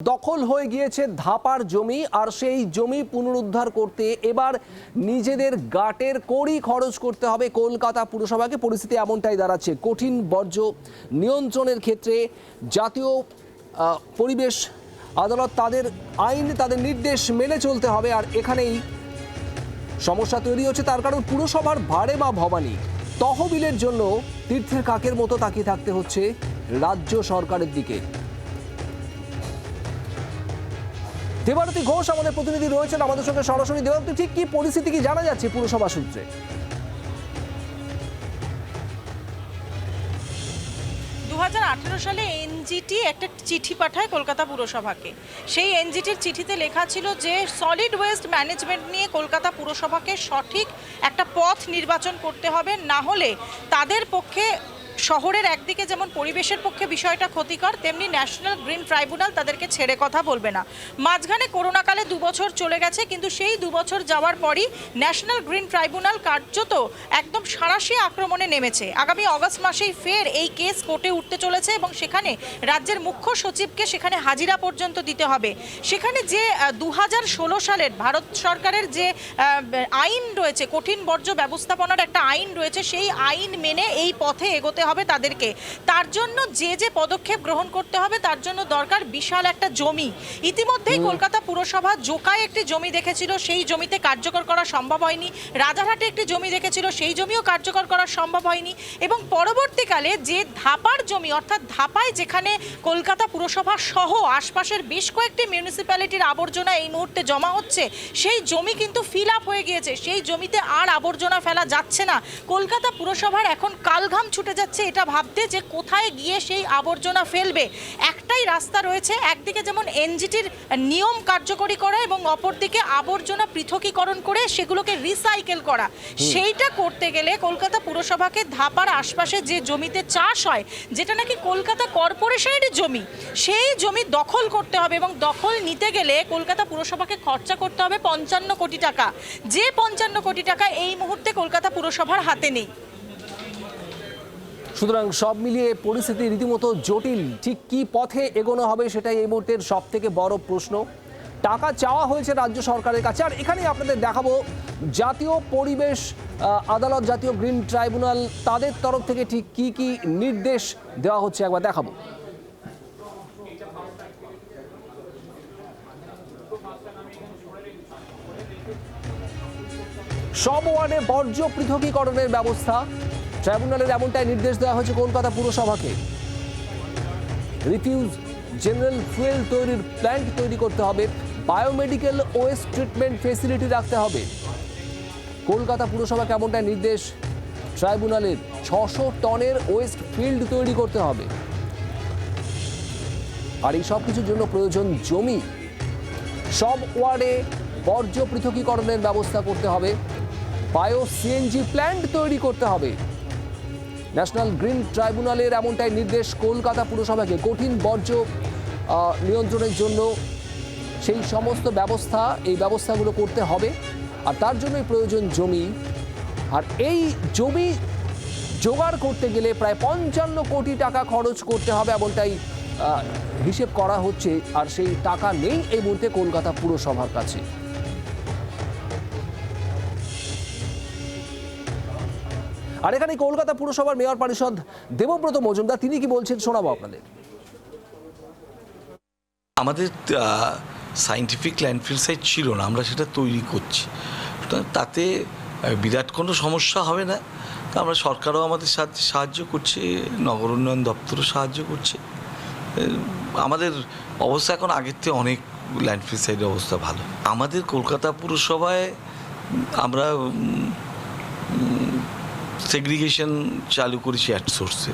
দখল হয়ে গিয়েছে ধাপার জমি, আর সেই জমি পুনরুদ্ধার করতে এবার নিজেদের গাটের কড়ি খরচ করতে হবে কলকাতা পুরসভাকে। পরিস্থিতি এমনটাই দাঁড়াচ্ছে। কঠিন বর্জ্য নিয়ন্ত্রণের ক্ষেত্রে জাতীয় পরিবেশ আদালত তাদের নির্দেশ মেনে চলতে হবে। আর এখানেই সমস্যা তৈরি হচ্ছে, তার কারণ পুরসভার ভাড়ে বা ভবানী তহবিলের জন্য তীর্থের কাকের মতো তাকিয়ে থাকতে হচ্ছে রাজ্য সরকারের দিকে। দেবারতী ঘোষ আমাদের প্রতিনিধি রয়েছেন আমাদের সঙ্গে সরাসরি। দেবারতী, ঠিক কি পরিস্থিতি কি জানা যাচ্ছে পুরসভা সূত্রে? 2018 সালে এনজিটি একটা চিঠি পাঠায় কলকাতা পুরসভাকে। সেই এনজিটির চিঠিতে লেখা ছিল যে সলিড ওয়েস্ট ম্যানেজমেন্ট নিয়ে কলকাতা পুরসভাকে সঠিক একটা পথ নির্বাচন করতে হবে, না হলে তাদের পক্ষে শহরের একদিকে যেমন পরিবেশের পক্ষে বিষয়টা ক্ষতিকর, তেমনি ন্যাশনাল গ্রিন ট্রাইব্যুনাল তাদেরকে ছেড়ে কথা বলবে না। মাঝখানে করোনাকালে 2 বছর চলে গেছে, কিন্তু সেই 2 বছর যাওয়ার পরই ন্যাশনাল গ্রিন ট্রাইব্যুনাল কার্যত একদম সাঁড়াশি আক্রমণে নেমেছে। আগামী অগস্ট মাসেই ফের এই কেস কোর্টে উঠতে চলেছে এবং সেখানে রাজ্যের মুখ্য সচিবকে সেখানে হাজিরা পর্যন্ত দিতে হবে। সেখানে যে 2016 সালের ভারত সরকারের যে আইন রয়েছে, কঠিন বর্জ্য ব্যবস্থাপনার একটা আইন রয়েছে, সেই আইন মেনে এই পথে এগোতে হবে তাদেরকে। তার জন্য যে পদক্ষেপ গ্রহণ করতে হবে তার জন্য দরকার বিশাল একটা জমি। ইতিমধ্যেই কলকাতা পুরসভা জোকায় একটি জমি দেখেছিল, সেই জমিতে কার্যকর করা সম্ভব হয়নি। রাজারহাটে একটি জমি দেখেছিল, সেই জমিও কার্যকর করা সম্ভব হয়নি। এবং পরবর্তীকালে যে ধাপার জমি, অর্থাৎ ধাপায় যেখানে কলকাতা পুরসভা সহ আশপাশের বেশ কয়েকটি মিউনিসিপ্যালিটির আবর্জনা এই মুহূর্তে জমা হচ্ছে, সেই জমি কিন্তু ফিল আপ হয়ে গিয়েছে। সেই জমিতে আর আবর্জনা ফেলা যাচ্ছে না। কলকাতা পুরসভার এখন কালঘাম ছুটে যাচ্ছে এটা ভাবতে যে কোথায় গিয়ে সেই আবর্জনা ফেলবে। একটাই রাস্তা রয়েছে, একদিকে যেমন এনজিটির নিয়ম কার্যকরী করা এবং অপরদিকে আবর্জনা পৃথকীকরণ করে সেগুলোকে রিসাইকেল করা। সেইটা করতে গেলে কলকাতা পুরসভাকে ধাপার আশপাশে যে জমিতে চাষ হয়, যেটা নাকি কলকাতা কর্পোরেশনের জমি, সেই জমি দখল করতে হবে এবং দখল নিতে গেলে কলকাতা পুরসভাকে খরচা করতে হবে 55 কোটি টাকা। যে 55 কোটি টাকা এই মুহূর্তে কলকাতা পুরসভার হাতে নেই। সুতরাং সব মিলিয়ে পরিস্থিতি রীতিমতো জটিল। ঠিক কি পথে এগোনো হবে সেটাই এই মুহূর্তের সব থেকে বড় প্রশ্ন। টাকা চাওয়া হয়েছে রাজ্য সরকারের কাছে, আর এখানেই আপনাদের দেখাবো জাতীয় পরিবেশ আদালত, জাতীয় গ্রিন ট্রাইব্যুনাল তাদের তরফ থেকে ঠিক কি কি নির্দেশ দেওয়া হচ্ছে একবার দেখাবো। সব ওয়ার্ডে বর্জ্য পৃথকীকরণের ব্যবস্থা, ট্রাইব্যুনালের এমনটাই নির্দেশ দেওয়া হয়েছে কলকাতা পুরসভাকে। রিফিউজ জেনারেল ফুয়েল তৈরির প্ল্যান্ট তৈরি করতে হবে, বায়োমেডিক্যাল ওয়েস্ট ট্রিটমেন্ট ফেসিলিটি রাখতে হবে। কলকাতা পুরসভাকে এমনটাই নির্দেশ ট্রাইব্যুনালের। 600 টনের ওয়েস্ট ফিল্ড তৈরি করতে হবে, আর এই সব কিছুর জন্য প্রয়োজন জমি। সব ওয়ার্ডে বর্জ্য পৃথকীকরণের ব্যবস্থা করতে হবে, বায়ো সিএনজি প্ল্যান্ট তৈরি করতে হবে। ন্যাশনাল গ্রিন ট্রাইব্যুনালের এমনটাই নির্দেশ কলকাতা পুরসভাকে। কঠিন বর্জ্য নিয়ন্ত্রণের জন্য সেই সমস্ত ব্যবস্থাগুলো করতে হবে, আর তার জন্যই প্রয়োজন জমি। আর এই জমি জোগাড় করতে গেলে প্রায় 55 কোটি টাকা খরচ করতে হবে, এমনটাই হিসেব করা হচ্ছে। আর সেই টাকা নেই এই মুহূর্তে কলকাতা পুরসভার কাছে। আর এখানে কলকাতা পুরসভার মেয়র পরিষদ দেবব্রত মজুমদার তিনি কি বলছেন শোনাবো আপনাদের। আমাদের সায়েন্টিফিক ল্যান্ডফিল সাইট ছিল না, আমরা সেটা তৈরি করছি। তাতে বিরাট কোনো সমস্যা হবে না। তা আমরা সরকারও আমাদের সাথে সাহায্য করছে, নগর উন্নয়ন দপ্তরও সাহায্য করছে। আমাদের অবস্থা এখন আগের থেকে অনেক ল্যান্ডফিল সাইটের অবস্থা ভালো। আমাদের কলকাতা পুরসভায় আমরা সেগ্রিগেশন চালু করেছি অ্যাট সোর্সে।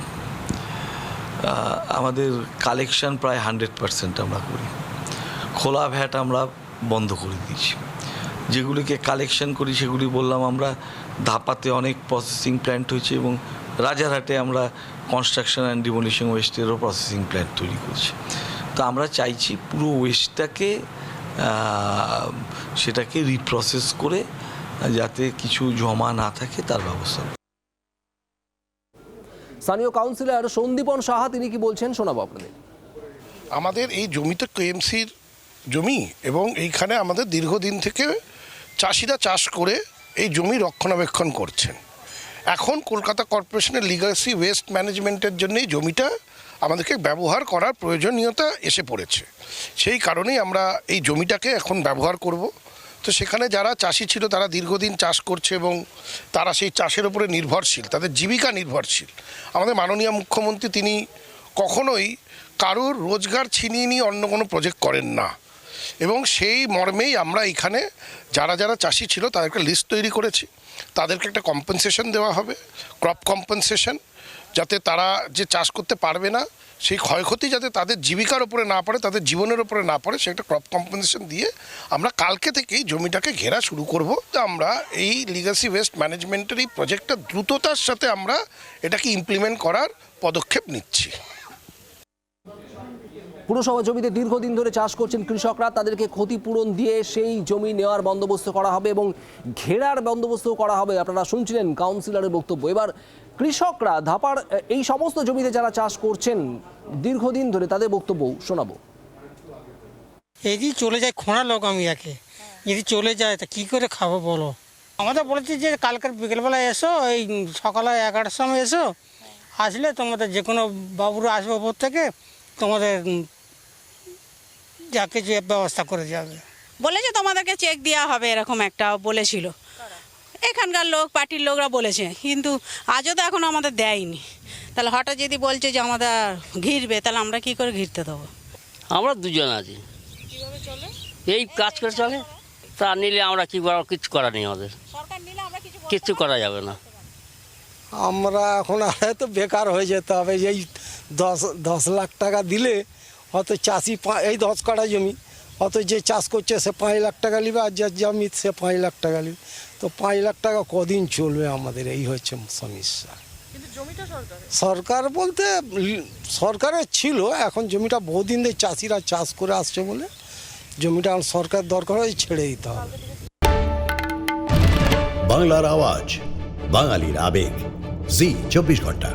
আমাদের কালেকশন প্রায় 100% আমরা করি। খোলা ভ্যাট আমরা বন্ধ করে দিয়েছি। যেগুলিকে কালেকশন করি সেগুলি বললাম আমরা ধাপাতে অনেক প্রসেসিং প্ল্যান্ট হয়েছে, এবং রাজারহাটে আমরা কনস্ট্রাকশন অ্যান্ড ডিমোলিশন ওয়েস্টেরও প্রসেসিং প্ল্যান্ট তৈরি করছি। তো আমরা চাইছি পুরো ওয়েস্টটাকে সেটাকে রিপ্রসেস করে যাতে কিছু জমা না থাকে তার ব্যবস্থা। স্থানীয় কাউন্সিলর সন্দীপন সাহা তিনি কি বলছেন শোনাবো আপনাদের। আমাদের এই জমিতে কেএমসির জমি এবং এইখানে আমাদের দীর্ঘদিন থেকে চাষিরা চাষ করে এই জমি রক্ষণাবেক্ষণ করছেন। এখন কলকাতা কর্পোরেশনের লিগাসি ওয়েস্ট ম্যানেজমেন্টের জন্য এই জমিটা আমাদেরকে ব্যবহার করার প্রয়োজনীয়তা এসে পড়েছে। সেই কারণেই আমরা এই জমিটাকে এখন ব্যবহার করব। তো সেখানে যারা চাষি ছিল তারা দীর্ঘদিন চাষ করছে এবং তারা সেই চাষের উপরে নির্ভরশীল, তাদের জীবিকা নির্ভরশীল। আমাদের মাননীয় মুখ্যমন্ত্রী তিনি কখনোই কারোর রোজগার ছিনিয়ে নিয়ে অন্য কোনো প্রজেক্ট করেন না, এবং সেই মর্মেই আমরা এখানে যারা যারা চাষি ছিল তাদেরকে লিস্ট তৈরি করেছি। তাদেরকে একটা কম্পেনসেশন দেওয়া হবে, ক্রপ কম্পেনসেশন, যাতে তারা যে চাষ করতে পারবে না সেই ক্ষয়ক্ষতি যাতে তাদের জীবিকার উপরে না পড়ে, তাদের জীবনের উপরে না পড়ে, সেটা ক্রপ কম্পেনসেশন দিয়ে আমরা কালকে থেকেই জমিটাকে ঘেরা শুরু করব। তো আমরা এই লিগাসি ওয়েস্ট ম্যানেজমেন্টের এই প্রজেক্টটা দ্রুততার সাথে আমরা এটাকে ইমপ্লিমেন্ট করার পদক্ষেপ নিচ্ছি। পুরসভা জমিতে দীর্ঘদিন ধরে চাষ করছেন কৃষকরা, তাদেরকে ক্ষতিপূরণ দিয়ে সেই জমি নেওয়ার বন্দোবস্ত করা হবে এবং ঘেরার বন্দোবস্ত করা হবে। আপনারা শুনছিলেন কাউন্সিলরের বক্তব্য। এবার কৃষকরা ধাপার এই সমস্ত জমিতে যারা চাষ করছেন দীর্ঘদিন ধরে তাদের বক্তব্য শোনাবো। যদি চলে যায় খোঁড়া লোক আমি একে, যদি চলে যায় তা কী করে খাবো বলো? আমাদের বলেছি যে কালকের বিকেলবেলায় এসো, এই সকালে 11টার সময় এসো, আসলে তোমাদের যে কোনো বাবুরা আসবে ওপর থেকে, তোমাদের যা কিছু ব্যবস্থা করে যাবে। বলেছে তোমাদেরকে চেক দেওয়া হবে, এরকম একটা বলেছিল এখানকার লোক, পার্টির লোকরা বলেছে, কিন্তু আজও তো এখন আমাদের দেয়নি। তাহলে হঠাৎ যদি বলছে যে আমাদের ঘিরবে, তাহলে আমরা কি করে ঘিরতে দেবো? আমরা দুজন আছি, এই কাজ করে চলে। তা নিলে আমরা কি করার, কিছু করার নেই আমাদের, কিচ্ছু করা যাবে না। আমরা এখন তো বেকার হয়ে যেতে হবে। এই 10 লাখ টাকা দিলে হয়তো চাষি এই 10 কাঠা জমি, হয়তো যে চাষ করছে সে 5 লাখ টাকা নিবে, আর যার জমি সে 5 লাখ টাকা নিবে। তো 5 লাখ টাকা কদিন চলবে আমাদের? এই হচ্ছে সমস্যা। সরকার বলতে সরকারের ছিল, এখন জমিটা বহুদিন ধরে চাষিরা চাষ করে আসছে বলে জমিটা সরকার দরকার হয় ছেড়ে দিতে হবে। বাংলার আওয়াজ, বাঙালির আবেগ, জি 24 ঘন্টা।